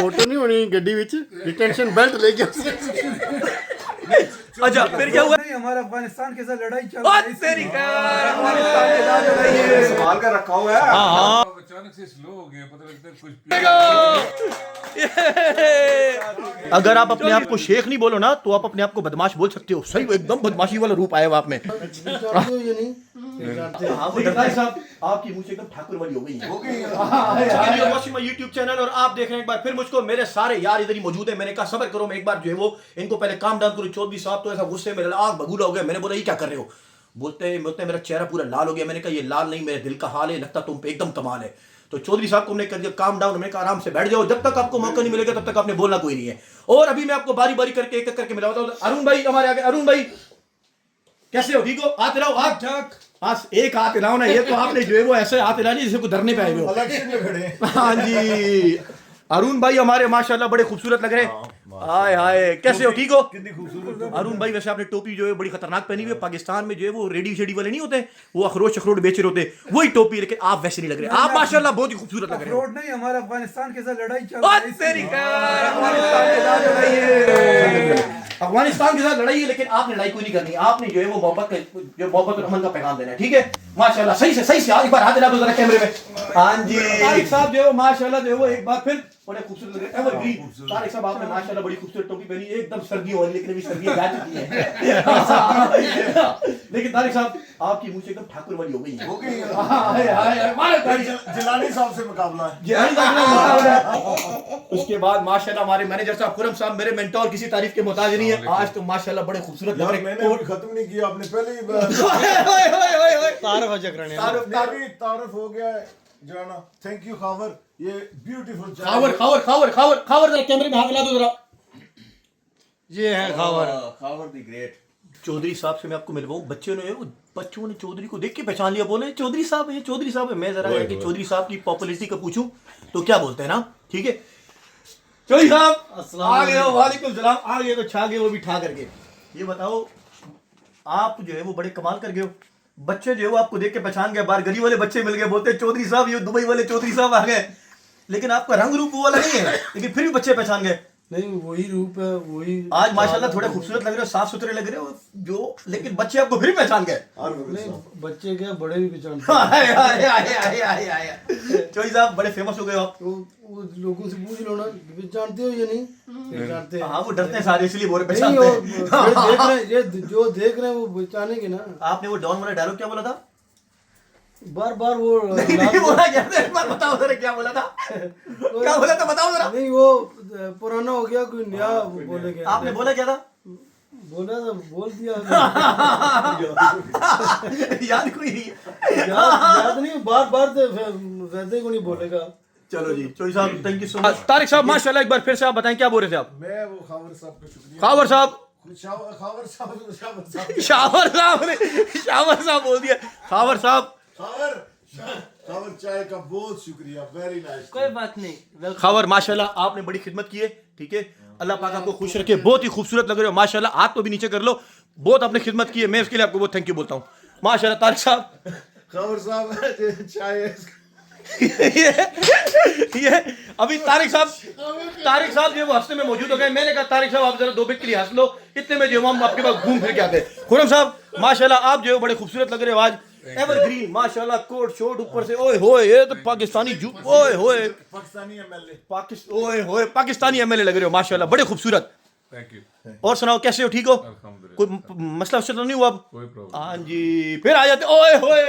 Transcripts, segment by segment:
मोटो नहीं होनी गड्डी विच डिटेंशन बेल्ट लेके अच्छा फिर क्या हुआ? नहीं, हमारा अफगानिस्तान के साथ लड़ाई चल रही है। तेरी अफगानिस्तान के साथ लड़ाई है। संभाल कर रखा हुआ है। हाँ अचानक से स्लो हो गए, पता लगता है कुछ अगर आप अपने आप को शेख नहीं बोलो ना तो आप अपने आप को बदमाश बोल सकते हो। सही एकदम बदमाशी वाला रूप आया हुआ आप में। साहब आपकी मुझे एकदम ठाकुर वाली हो गई है। यूट्यूब चैनल और आप देख रहे हैं एक बार फिर मुझको मेरे सारे यार इधर ही मौजूद है। मैंने कहा सब्र करो, मैं एक बार जो है वो इनको पहले काम डाउन करो। चौधरी साहब तो ऐसा गुस्से में आग बबूला हो गया। मैंने बोला ये क्या कर रहे हो? बोलते मेरा चेहरा पूरा लाल हो गया। मैंने कहा ये लाल नहीं, मेरे दिल का हाल है, लगता तुम पे एकदम कमाल है। तो चौधरी साहब को हमने कर दिया काम डाउन। हमने कहा आराम से बैठ जाओ, जब तक आपको मौका नहीं मिलेगा तब तक आपने बोलना कोई नहीं है। और अभी मैं आपको बारी बारी करके एक एक करके मिलाता हूं। अरुण भाई हमारे आगे। अरुण भाई कैसे हो? ठीक हो? हाथ हिलाओ। हाथ ठाक बस एक हाथ हिलाओ ना। ये तो आपने जो है वो ऐसे हाथ हिला नहीं जैसे को धरने पे आए हो। इलेक्शन में खड़े। हाँ जी अरुण भाई हमारे माशाल्लाह बड़े खूबसूरत लग रहे हैं। हाय हाय कैसे हो? ठीक हो? अरुण भाई वैसे आपने टोपी जो है बड़ी खतरनाक पहनी हुई है। पाकिस्तान में जो है वो रेडी शेडी वाले नहीं होते, वो अखरोट शखरोट बेच रहे होते, वही टोपी। लेकिन आप वैसे नहीं लग रहे। आप माशाल्लाह बहुत ही खूबसूरत लग रहे हो। रोड नहीं, हमारा अफगानिस्तान के साथ लड़ाई चल रही है। अफगानिस्तान के साथ लड़ाई है लेकिन आपने लड़ाई कोई नहीं करनी। आपने जो है वो मोहब्बत और अमन का पैगाम देना है। ठीक है माशाल्लाह। सही से एक बार हाथ दिला दो जरा कैमरे में। हाँ जी तारिक साहब जो है माशाल्लाह जो है वो एक बार फिर बड़े खूबसूरत लग रहे हैं। एवरग्रीन तारिक साहब आपने माशाल्लाह बड़ी खूबसूरत टोपी पहनी है। एकदम सर्दियों वाली, लेकिन अभी सर्दियां जा चुकी हैं। लेकिन तारिक साहब आपकी मुझे एकदम ठाकुर वाली हो गई है। जिलानी साहब से मुकाबला है। उसके बाद माशाल्लाह हमारे मैनेजर साहब खुरम साहब मेरे मेंटोर किसी तारीफ के मोहताज नहीं है। आज तो माशाल्लाह बड़े खूबसूरत लग रहे हैं। मैंने अभी खत्म नहीं किया, आपने पहले ही तारुफ हो गया है जाना। थैंक यू खावर, ये ब्यूटीफुल खावर जरा कैमरे में हाथ मिला दो जरा। ये है खावर दी ग्रेट। चौधरी साहब से मैं आपको मिलवाऊं। बच्चों ने चौधरी को देख के पहचान लिया। बोले चौधरी साहब है, चौधरी साहब है। मैं जरा कि चौधरी साहब की पॉपुलैरिटी का पूछूं तो क्या बोलते हैं ना। ठीक है चौधरी साहब आ गए हो। वालेकुम सलाम। आ गए तो छा गए, वो भी ठा करके। ये बताओ आप जो है वो बड़े कमाल कर गए हो। बच्चे जो है वो आपको देख के पहचान गए। बाहर गरीब वाले बच्चे मिल गए, बोलते चौधरी साहब ये दुबई वाले चौधरी साहब आ गए। लेकिन आपका रंग रूप वो वाला नहीं है, लेकिन फिर भी बच्चे पहचान गए। नहीं वही रूप है वही। आज माशाल्लाह थोड़े खूबसूरत लग रहे हो, साफ सुथरे लग रहे हो जो, लेकिन बच्चे आपको फिर भी पहचान गए। बच्चे क्या बड़े भी पहचान। चौधरी साहब बड़े फेमस हो गए आप। वो लोगों से पूछ लो ना जानते हो या नहीं जानते। हाँ वो डरते हैं सारे इसलिए बोले नहीं, पहचानते देख हैं। रहे हैं, ये जो देख रहे हैं वो पहचानेंगे ना। आपने वो डॉन वाला डायलॉग क्या बोला था? बार बार वो नहीं बोला क्या? एक बार बताओ जरा क्या बोला था? क्या बोला था बताओ जरा। नहीं वो पुराना हो गया, कोई नया बोलेगा। आपने बोला क्या था? बोला था बोल दिया। याद कोई नहीं है। याद नहीं, बार बार तो वैसे को नहीं बोलेगा। चलो जी चौधरी साहब thank you so much. Tariq साहब माशाल्लाह एक बार फिर से आप बताएं क्या बोल रहे थे आप? मैं वो खावर साहब का शुक्रिया। खावर साहब खावर साहब शावर साहब बोल दिया। खावर साहब खावर चाय का बहुत शुक्रिया, वेरी नाइस। कोई बात नहीं। खावर माशाल्लाह आपने बड़ी खिदमत की है। ठीक है अल्लाह पाक आपको खुश रखे। बहुत ही खूबसूरत लग रहे हो माशाल्लाह। हाथ तो भी नीचे कर लो, बहुत आपने खिदमत की है। मैं इसके लिए आपको बहुत थैंक यू बोलता हूँ माशाल्लाह। तारिक साहब खावर साहब चाय ये अभी तारिक साहब जो है वो हंसने में मौजूद हो गए। मैंने कहा तारिक साहब आप जरा दो बिक के लिए हंस लो, इतने में जो हम आपके पास घूम फिर के आते हैं। खुरम साहब माशाल्लाह आप जो है बड़े खूबसूरत लग रहे हो आज। एवरग्रीन माशाल्लाह, कोट शोट ऊपर से। ओए होए ये तो पाकिस्तानी ओए होए पाकिस्तानी एमएलए ओए होए पाकिस्तानी एमएलए लग रहे हो माशाल्लाह, बड़े खूबसूरत। Thank you. और सुनाओ कैसे हो? ठीक हो? कोई मसला उससे तो नहीं हुआ? कोई प्रॉब्लम। हाँ जी फिर आ जाते। ओए होए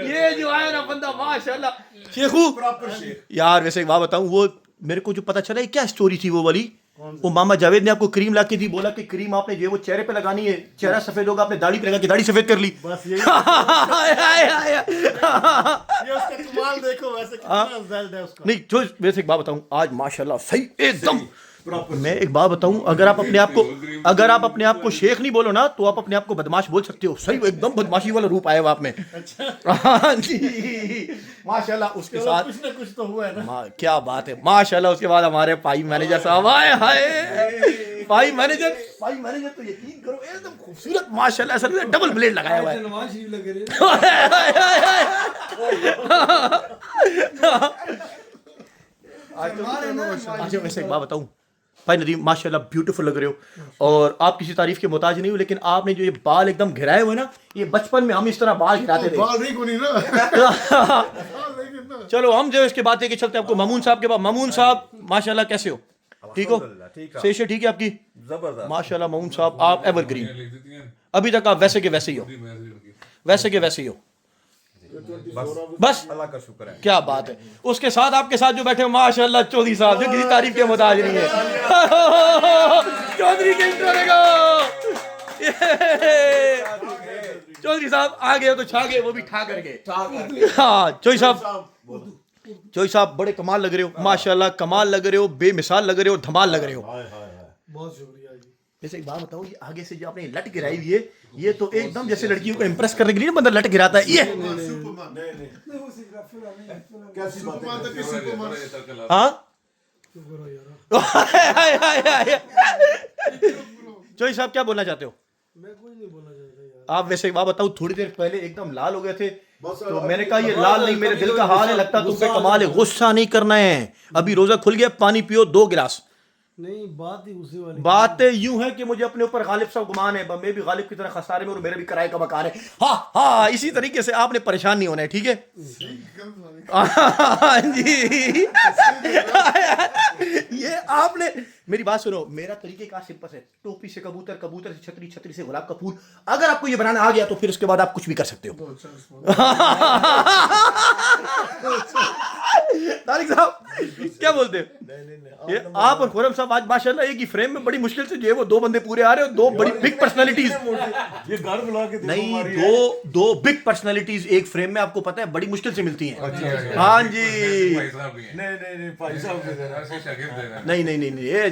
ये जो आया ना बंदा माशाल्लाह शेखू प्रॉपर शेख। यार वैसे एक बात बताऊं, वो मेरे को जो पता चला है क्या स्टोरी थी वो वाली। वो मामा जावेद ने आपको क्रीम ला के दी, बोला कि क्रीम आपने जो है वो चेहरे पे लगानी है, चेहरा सफेद होगा, आपने दाढ़ी पे लगा के दाढ़ी सफेद कर ली। बस यही ये उसका कमाल देखो वैसे कितना रिजल्ट है उसका। नहीं जो वैसे एक बात बताऊं आज माशाल्लाह सही एकदम। मैं एक बात बताऊं, अगर आप अपने आप को शेख नहीं बोलो ना तो आप अपने आप को बदमाश बोल सकते हो। सही एकदम बदमाशी वाला रूप आया हुआ आप में। हाँ जी माशाल्लाह। उसके साथ कुछ ना कुछ तो हुआ है ना। क्या बात है माशाल्लाह। उसके बाद हमारे भाई मैनेजर साहब आए हाय भाई मैनेजर तो यकीन करो एकदम खूबसूरत माशाल्लाह ऐसा लग डबल ब्लेड लगाया हुआ है। नवाज शरीफ लग रहे अच्छा वैसे एक बात बताऊं भाई नदीम माशाल्लाह ब्यूटीफुल लग रहे हो और आप किसी तारीफ के मोहताज नहीं हो, लेकिन आपने जो ये बाल एकदम घिराए हुए ना, ये बचपन में हम इस तरह बाल घिराते थे। बाल नहीं गुनी ना चलो हम जो इसके बात है कि चलते हैं आपको मामून साहब के पास। मामून साहब माशाल्लाह कैसे हो? ठीक हो? सेहत ठीक है आपकी? जबरदस्त माशाल्लाह मामून साहब आप एवरग्रीन, लिख देती हैं अभी तक आप वैसे के वैसे ही हो, वैसे के वैसे ही हो। बस अल्लाह का शुक्र है। क्या बात है। उसके साथ आपके साथ जो बैठे हो माशाल्लाह चौधरी साहब जो किसी तारीफ के मोहताज नहीं है। चौधरी के इंट्रो देगा। चौधरी साहब आ गए तो छा गए, वो भी ठा करके। हाँ चौधरी साहब बड़े कमाल लग रहे हो माशाल्लाह, कमाल लग रहे हो, बेमिसाल लग रहे हो, धमाल लग रहे हो। बहुत शुक्रिया जी। जैसे एक बात बताओ, ये आगे से जो आपने लट गिराई हुई है, ये तो एकदम जैसे लड़कियों को इंप्रेस करने के लिए बंदा लट गिराता है। ये कैसी बात है? हाँ चौधरी साहब क्या बोलना चाहते हो? मैं कुछ नहीं बोलना चाहता यार। आप वैसे एक बात बताओ, थोड़ी देर पहले एकदम लाल हो गए थे तो मैंने कहा ये लाल नहीं मेरे दिल का हाल है, लगता तुम पे कमाल है। गुस्सा नहीं करना है, अभी रोजा खुल गया, पानी पियो 2 गिलास। नहीं बात ही उसी वाली। बात यूं है कि मुझे अपने ऊपर गालिब साहब गुमान है, मैं भी गालिब की तरह खसारे में और मेरे भी किराए का मकान है। हाँ हाँ इसी तरीके से आपने परेशान नहीं होना है, ठीक है जी। ये आपने मेरी बात सुनो, मेरा तरीके का सिंपल है, टोपी से कबूतर, कबूतर से छतरी, छतरी से गुलाब का फूल। अगर आपको ये बनाना आ गया तो फिर उसके बाद आप कुछ भी कर सकते हो। तारिक साहब क्या बोलते हो? ये आप और खुरम साहब आज माशाल्लाह एक ही फ्रेम में बड़ी मुश्किल से जो है वो 2 बंदे पूरे आ रहे हो, 2 बड़ी बिग पर्सनालिटीज। ये घर बुला के देखो नहीं हमारी दो बिग पर्सनालिटीज एक फ्रेम में आपको पता है बड़ी मुश्किल से मिलती हैं। हाँ जी भाई साहब भी हैं नहीं भाई साहब के देना। ऐसे शागिर्द हैं ना। नहीं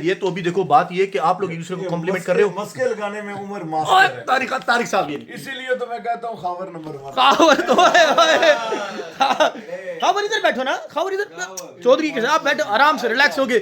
ये तो अभी देखो बात ये कि आप लोग एक दूसरे को कॉम्प्लीमेंट कर रहे हो। मस्के लगाने में उम्र ओए, मास्टर है, तारिक साहब ये नहीं। इसीलिए तो मैं कहता हूँ खावर नंबर 1। खावर तो है। खावर इधर बैठो ना, खावर इधर चौधरी के साथ आप बैठो आराम से रिलैक्स होके।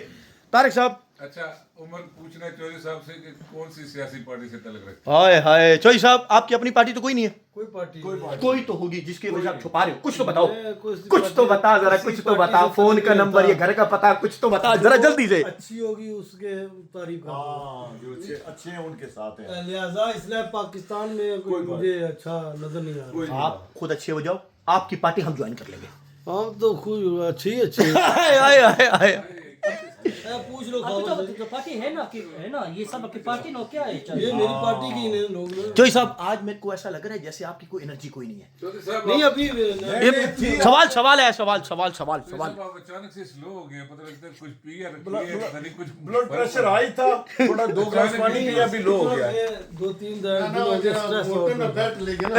तारिक साहब अच्छा उमर पूछना है चौधरी साहब से कि कौन सी सियासी पार्टी से तल्लुक रखते हाय हाय चौधरी साहब आपकी अपनी पार्टी तो कोई नहीं है? कोई पार्टी कोई तो होगी जिसकी वजह से आप छुपा रहे हो, कुछ तो बताओ, कुछ कुछ तो बता जरा, कुछ तो बता, फोन का नंबर, ये घर का पता, कुछ तो बता जरा जल्दी से। अच्छी होगी उसके तारीफ का। हाँ जो अच्छे हैं उनके साथ हैं। लिहाजा इसलिए पाकिस्तान में कोई मुझे अच्छा नजर नहीं आ रहा। आप खुद अच्छे हो जाओ, आपकी पार्टी हम ज्वाइन कर लेंगे। हम तो खुद अच्छी आए पूछ लो तो पार्टी है ना कि है ना, ये सब आपकी पार्टी नो क्या है? ये मेरी पार्टी की ने लोग चौधरी साहब आज मेरे को ऐसा लग रहा है जैसे आपकी कोई एनर्जी कोई नहीं है। चौधरी साहब नहीं अभी ये सवाल है सवाल आप अचानक से स्लो हो गए, पता लगता है कुछ पिया रखिए कुछ ब्लड प्रेशर हाई था, थोड़ा 2 गिलास पानी पिया अभी लो हो गया है। 2-3 दिन हो गए स्ट्रेस हो गया। बेल्ट ले गया ना,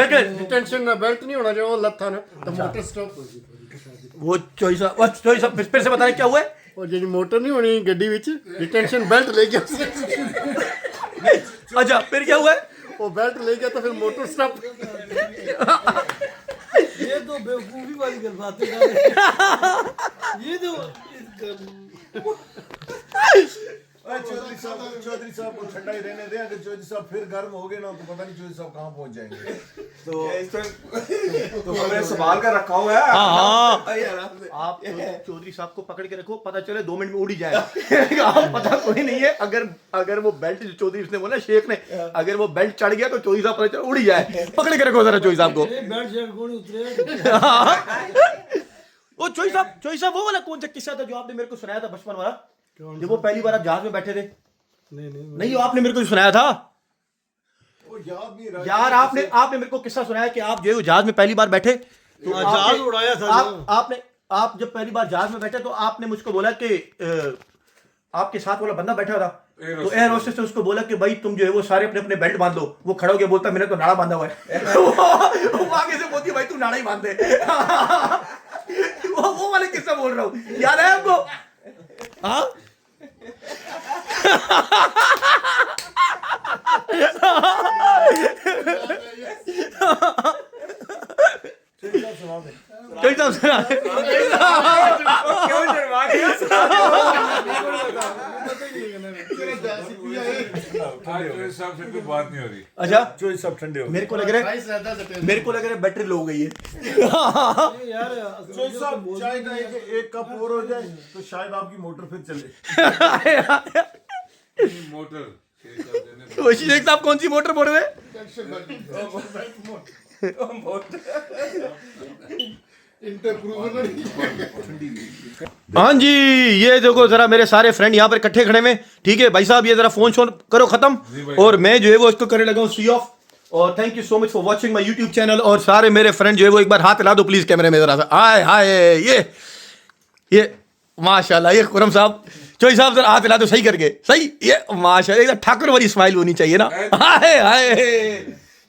टेंशन ना, बेल्ट नहीं होना चाहिए, वो लत था ना तो मोटर स्टॉप हो गई। वो चौधरी साहब फिर से बता रहे क्या हुआ है? और जी मोटर नहीं होनी गड्डी विच, डिटेंशन बेल्ट ले गया। अच्छा फिर क्या हुआ है? वो बेल्ट ले गया तो फिर मोटर स्टॉप। ये तो बेवकूफी वाली गल बातें कर रहे हैं। ये तो चौधरी साहब को ठंडा ही रहने दें। अगर चौधरी साहब फिर गर्म हो गए ना तो पता नहीं चौधरी साहब कहाँ पहुंच जाएंगे। तो हमने संभाल कर रखा हुआ है। हाँ आप चौधरी साहब को पकड़ के रखो, पता चले 2 मिनट में उड़ ही जाएगा। आप पता कोई नहीं है, अगर वो बेल्ट जो चौधरी उसने बोला शेख ने, अगर वो बेल्ट चढ़ गया तो चौधरी साहब पता चले उड़ ही जाए। पकड़ के रखो जरा चौधरी साहब को। बैठ जाए कोई उतरे। वो चौधरी साहब वो वाला कौन सा किस्सा था जो आपने मेरे को सुनाया था बचपन वाला, जब वो पहली बार आप जहाज में बैठे थे? नहीं आपने मेरे को सुनाया था यार, आपने मेरे को किस्सा सुनाया कि आप जो है जहाज में पहली बार बैठे तो जहाज उड़ाया था। आप जब पहली बार जहाज में बैठे तो आपने मुझको बोला कि आपके साथ वाला बंदा बैठा था तो एयर होस्टेस ने उसको बोला कि भाई तुम जो है वो सारे अपने अपने बेल्ट बांध लो। वो खड़ा हो गया बोलता मैंने तो नाड़ा बांधा हुआ है। वो आगे से बोलती भाई तू नाड़ा ही बांध दे। वो वाले किस्सा बोल रहा हूँ, याद है आपको? हाँ साहब से कोई बात नहीं हो रही। अच्छा चोई सब ठंडे हो मेरे को लग रहा है प्राइस रहता है मेरे को लग रहा है बैटरी लो हो गई है यार चोई साहब चाय का एक कप और हो जाए तो शायद आपकी मोटर फिर चले मोटर शेख साहब देने तो शेख साहब कौन सी मोटर बोल रहे हैं हाँ जी ये देखो जरा मेरे सारे फ्रेंड यहाँ पर इकट्ठे खड़े में ठीक है भाई साहब ये जरा फोन शोन करो खत्म और मैं जो है वो इसको करने लगा हूँ सी ऑफ और thank you so much for watching my YouTube channel और सारे मेरे फ्रेंड जो है वो एक बार हाथ हिला दो प्लीज कैमरे में जरा सा हाय हाय ये माशाल्लाह ये खुरम साहब चोई साहब जरा हाथ हिला दो सही करके सही ये माशाल्लाह एकदम ठाकुर वाली स्माइल होनी चाहिए ना हाय हाय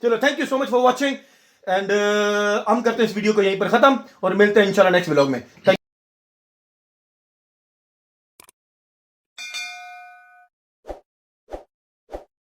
चलो thank you so much for watching and हम करते हैं इस वीडियो को यहीं पर खत्म और मिलते हैं इंशाल्लाह नेक्स्ट व्लॉग में